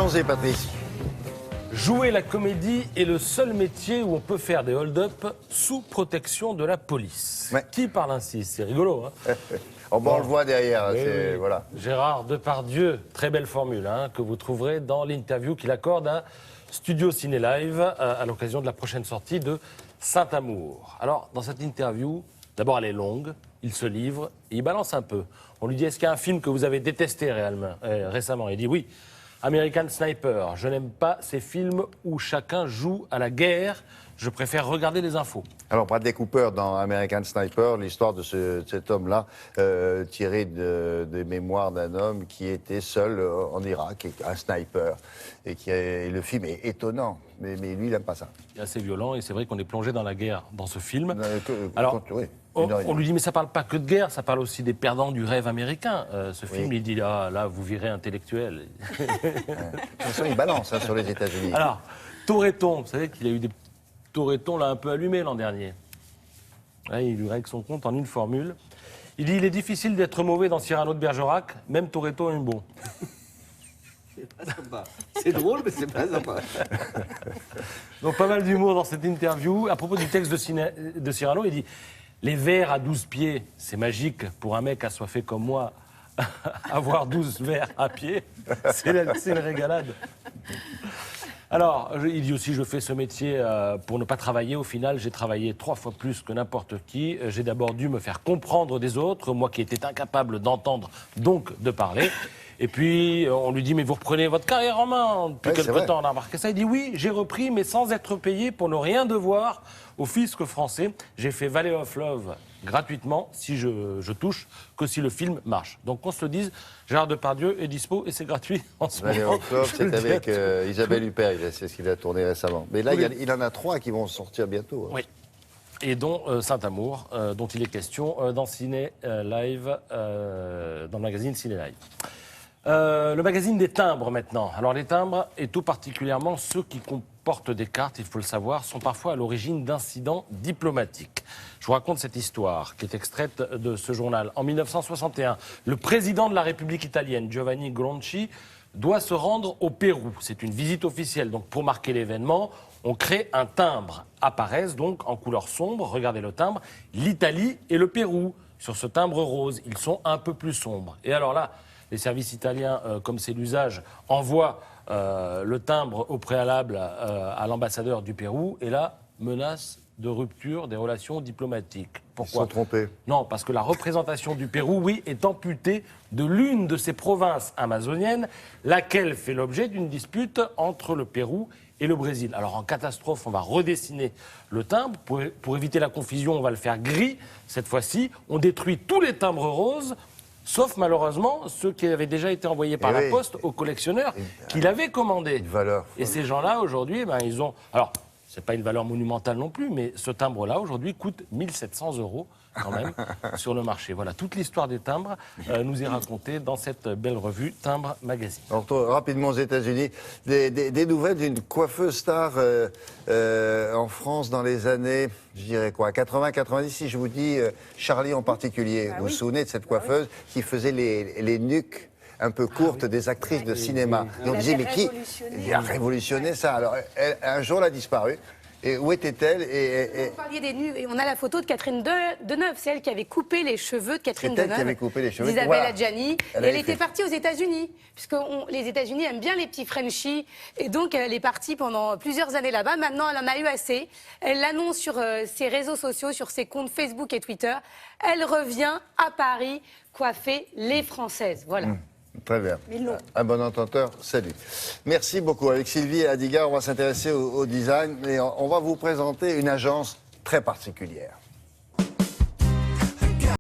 Allons-y, Patrice. Jouer la comédie est le seul métier où on peut faire des hold-up sous protection de la police. Ouais. Qui parle ainsi? C'est rigolo, hein? Oh, bon, on le voit derrière, Oui, c'est... oui. Voilà. Gérard Depardieu, très belle formule, hein, que vous trouverez dans l'interview qu'il accorde à Studio Ciné Live à l'occasion de la prochaine sortie de Saint-Amour. Alors, dans cette interview, d'abord elle est longue, il se livre et il balance un peu. On lui dit, est-ce qu'il y a un film que vous avez détesté récemment? Il dit oui, American Sniper. Je n'aime pas ces films où chacun joue à la guerre. Je préfère regarder les infos. Alors, Bradley Cooper, dans American Sniper, l'histoire de cet homme-là, tiré des mémoires d'un homme qui était seul en Irak, un sniper. Et le film est étonnant, mais lui, il n'aime pas ça. C'est assez violent et c'est vrai qu'on est plongé dans la guerre dans ce film. Alors, On lui dit, mais ça parle pas que de guerre, ça parle aussi des perdants du rêve américain. Ce film, il dit, ah, là, vous virez intellectuel. De toute façon, il balance sur les États-Unis. Alors, Toretton, vous savez qu'il a eu des Toretton l'a un peu allumé l'an dernier. Ouais, il lui règle son compte en une formule. Il dit, il est difficile d'être mauvais dans Cyrano de Bergerac, même Toretto est bon. C'est pas sympa. C'est drôle, mais c'est pas sympa. Donc pas mal d'humour dans cette interview. À propos du texte de Cyrano, il dit, les vers à 12 pieds, c'est magique pour un mec assoiffé comme moi. Avoir 12 vers à pied, c'est une régalade. Alors, il dit aussi, je fais ce métier pour ne pas travailler. Au final, j'ai travaillé 3 fois plus que n'importe qui. J'ai d'abord dû me faire comprendre des autres, moi qui étais incapable d'entendre, donc de parler. Et puis, on lui dit, mais vous reprenez votre carrière en main depuis quelque temps, on a remarqué ça. Il dit, oui, j'ai repris, mais sans être payé pour ne rien devoir au fisc français. J'ai fait Valley of Love gratuitement, si je touche, que si le film marche. Donc qu'on se le dise, Gérard Depardieu est dispo et c'est gratuit en ce moment. Valley of Love, c'est avec Isabelle Huppert, c'est ce qu'il a tourné récemment. Mais là, il en a 3 qui vont sortir bientôt. Hein. Oui. Et dont Saint-Amour, dont il est question dans Ciné Live, dans le magazine Ciné Live. Le magazine des timbres maintenant. Alors les timbres, et tout particulièrement ceux qui comportent des cartes, il faut le savoir, sont parfois à l'origine d'incidents diplomatiques. Je vous raconte cette histoire qui est extraite de ce journal. En 1961, le président de la République italienne, Giovanni Gronchi, doit se rendre au Pérou. C'est une visite officielle. Donc pour marquer l'événement, on crée un timbre. Apparaissent donc en couleur sombre, regardez le timbre, l'Italie et le Pérou. Sur ce timbre rose, ils sont un peu plus sombres. Et alors là, les services italiens, comme c'est l'usage, envoient le timbre au préalable à l'ambassadeur du Pérou. Et là, menace de rupture des relations diplomatiques. Pourquoi? Ils sont trompés. Non, parce que la représentation du Pérou, oui, est amputée de l'une de ses provinces amazoniennes, laquelle fait l'objet d'une dispute entre le Pérou et le Brésil. Alors en catastrophe, on va redessiner le timbre. Pour éviter la confusion, on va le faire gris. Cette fois-ci, on détruit tous les timbres roses, sauf malheureusement ceux qui avaient déjà été envoyés par la poste aux collectionneurs qui l'avaient commandé. Une valeur. Et ces gens-là, aujourd'hui, ils ont... Alors, c'est pas une valeur monumentale non plus, mais ce timbre-là, aujourd'hui, coûte 1 700 € quand même sur le marché. Voilà, toute l'histoire des timbres nous est racontée dans cette belle revue Timbre Magazine. On retourne rapidement aux États-Unis. Des nouvelles d'une coiffeuse star en France dans les années, je dirais quoi, 80-90, si je vous dis Charlie en particulier. Vous vous souvenez de cette coiffeuse qui faisait les nuques un peu courtes des actrices de cinéma. Et on disait, mais qui il a révolutionné ça? Alors, un jour, elle a disparu. Et où était-elle Vous parliez des nus, et on a la photo de Catherine Deneuve, c'est elle qui avait coupé les cheveux de Catherine C'est elle Deneuve. qui avait coupé les cheveux. D'Isabelle Voilà. Adjani. Elle était partie aux États-Unis, puisque les États-Unis aiment bien les petits Frenchies, et donc elle est partie pendant plusieurs années là-bas. Maintenant, elle en a eu assez. Elle l'annonce sur ses réseaux sociaux, sur ses comptes Facebook et Twitter. Elle revient à Paris coiffer les Françaises. Voilà. Très bien. Un bon ententeur, salut. Merci beaucoup. Avec Sylvie Adiga, on va s'intéresser au design et on va vous présenter une agence très particulière.